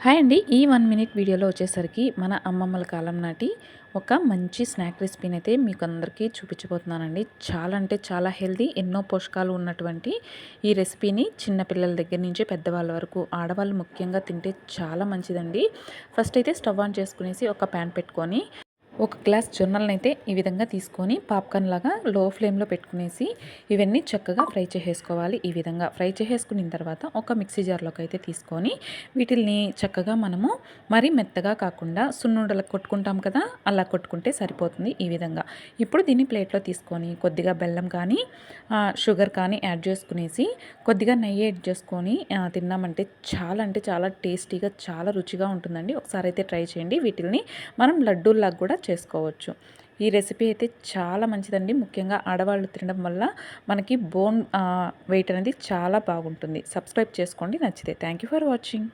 Hi అండి. ఈ 1 minute వీడియోలో వచ్చేసరికి మన అమ్మమ్మల కాలం నాటి ఒక మంచి స్నాక్ రెసిపీని అయితే మీకు అందరికీ చూపించబోతున్నానండి. చాలా అంటే చాలా హెల్తీ, ఎన్నో పోషకాలు ఉన్నటువంటి ఈ రెసిపీని చిన్న పిల్లల దగ్గర నుంచి పెద్దవాళ్ళ వరకు, ఆడవాళ్ళు ముఖ్యంగా తింటే చాలా మంచిదండి. ఫస్ట్ అయితే స్టవ్ ఆన్ చేసుకునేసి ఒక ప్యాన్ పెట్టుకొని ఒక గ్లాస్ జొన్నలనైతే ఈ విధంగా తీసుకొని పాప్కార్న్ లాగా లో ఫ్లేమ్లో పెట్టుకునేసి ఇవన్నీ చక్కగా ఫ్రై చేసేసుకోవాలి. ఈ విధంగా ఫ్రై చేసేసుకున్న తర్వాత ఒక మిక్సీ జార్లోకి అయితే తీసుకొని వీటిల్ని చక్కగా మనము మరీ మెత్తగా కాకుండా సున్నుండలకు కొట్టుకుంటాం కదా, అలా కొట్టుకుంటే సరిపోతుంది. ఈ విధంగా ఇప్పుడు దీన్ని ప్లేట్లో తీసుకొని కొద్దిగా బెల్లం కానీ షుగర్ కానీ యాడ్ చేసుకునేసి కొద్దిగా నెయ్యి యాడ్ చేసుకొని తిన్నామంటే అంటే చాలా టేస్టీగా, చాలా రుచిగా ఉంటుందండి. ఒకసారి అయితే ట్రై చేయండి. వీటిని మనం లడ్డూల్లాగా కూడా చేసుకోవచ్చు. ఈ రెసిపీ అయితే చాలా మంచిదండి. ముఖ్యంగా ఆడవాళ్ళు తినడం వల్ల మనకి బోన్ వెయిట్ అనేది చాలా బాగుంటుంది. సబ్స్క్రైబ్ చేసుకోండి నచ్చితే. Thank you for watching.